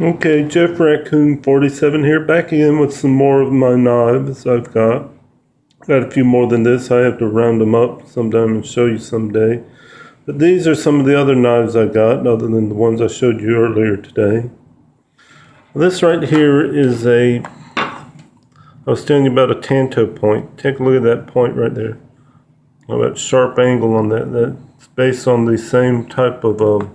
Okay, Jeff Raccoon 47 here, back again with some more of my knives I've got. Got a few more than this. I have to round them up sometime and show you someday. But these are some of the other knives I got, other than the ones I showed you earlier today. This right here is I was telling you about a Tanto point. Take a look at that point right there. Oh, that sharp angle on that. That's based on the same type of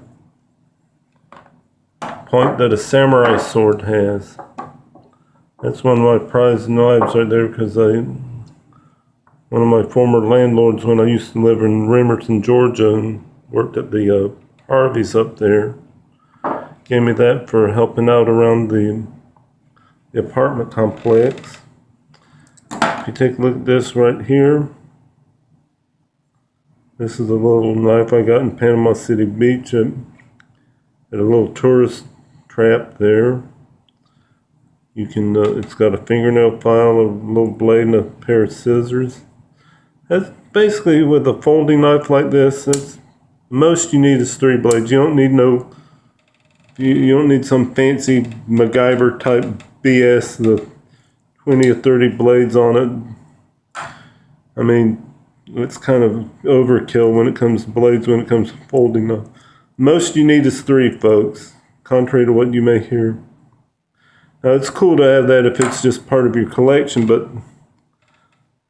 point that a samurai sword has. That's one of my prized knives right there because one of my former landlords when I used to live in Remerton, Georgia and worked at the Harvey's up there, gave me that for helping out around the apartment complex. If you take a look at this right here, this is a little knife I got in Panama City Beach at a little tourist trap there. You can, it's got a fingernail file, a little blade, and a pair of scissors. That's basically with a folding knife like this. That's most you need is 3 blades. You don't need you don't need some fancy MacGyver type BS. The 20 or 30 blades on it. I mean, it's kind of overkill when it comes to blades. When it comes to folding knife, most you need is 3, folks. Contrary to what you may hear. Now, it's cool to have that if it's just part of your collection, but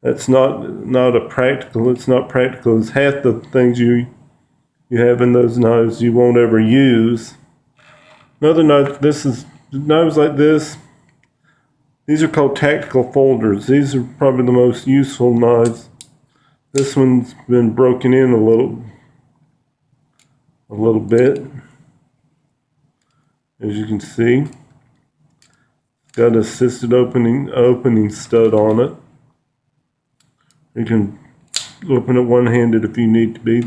that's not a practical. It's not practical. It's half the things you have in those knives you won't ever use. Another knife. This is knives like this. These are called tactical folders. These are probably the most useful knives. This one's been broken in a little bit, as you can see. Got an assisted opening stud on it. You can open it one-handed if you need to be.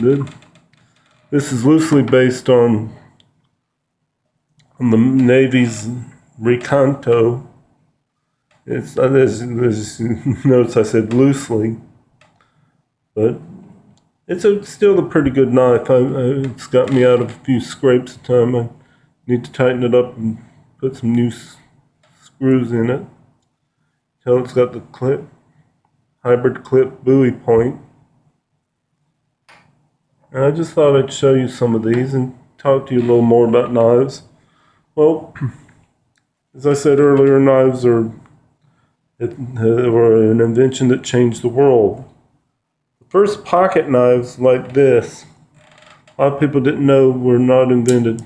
This is loosely based on the Navy's Recanto. It's notice I said loosely, but it's still a pretty good knife. It's got me out of a few scrapes at a time. I need to tighten it up and put some new screws in it. Tell it's got the hybrid clip buoy point. And I just thought I'd show you some of these and talk to you a little more about knives. Well, as I said earlier, knives were an invention that changed the world. The first pocket knives like this, a lot of people didn't know were not invented.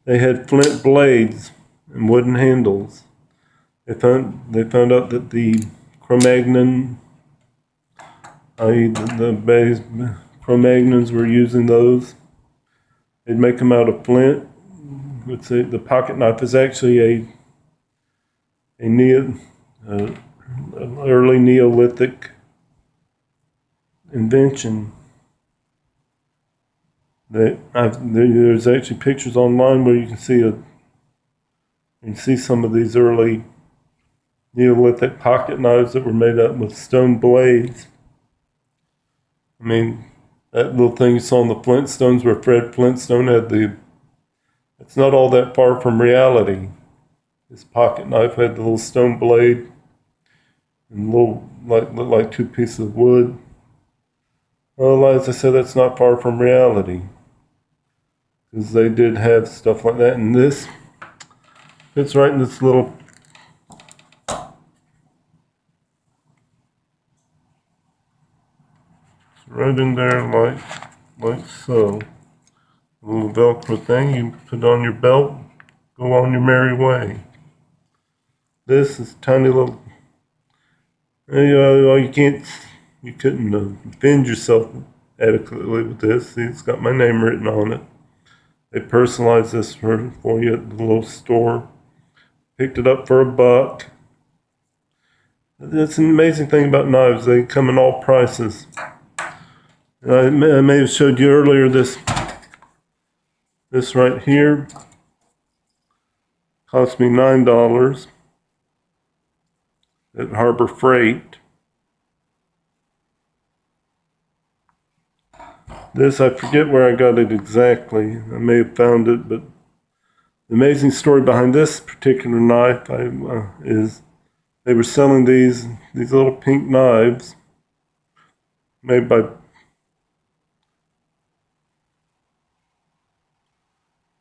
They had flint blades and wooden handles. They found out that the Cro-Magnon, i.e. the Cro-Magnons were using those. They'd make them out of flint. Let's say the pocket knife is actually an early Neolithic invention. There's actually pictures online where you can see some of these early Neolithic pocket knives that were made up with stone blades. I mean, that little thing you saw on the Flintstones where Fred Flintstone had it's not all that far from reality. This pocket knife had the little stone blade and looked like 2 pieces of wood. Well, as I said, that's not far from reality, because they did have stuff like that. And this fits right in this little right in there, like so. A little Velcro thing you put on your belt, go on your merry way. This is tiny little. You couldn't defend yourself adequately with this. See, it's got my name written on it. They personalized this for you at the little store. Picked it up for $1. That's an amazing thing about knives. They come in all prices. I may have showed you earlier this right here. Cost me $9 at Harbor Freight. This, I forget where I got it exactly. I may have found it, but The amazing story behind this particular knife is they were selling these little pink knives made by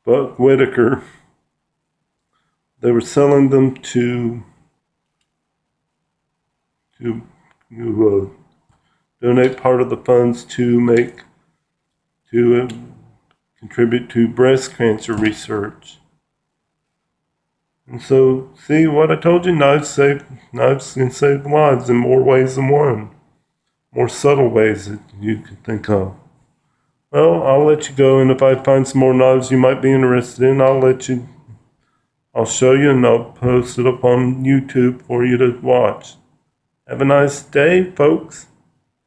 Buck Whitaker. They were selling them to donate part of the funds to contribute to breast cancer research. And so, see what I told you? Knives can save lives in more ways than one, more subtle ways that you can think of. Well, I'll let you go, and if I find some more knives you might be interested in, I'll show you, and I'll post it up on YouTube for you to watch. Have a nice day, folks.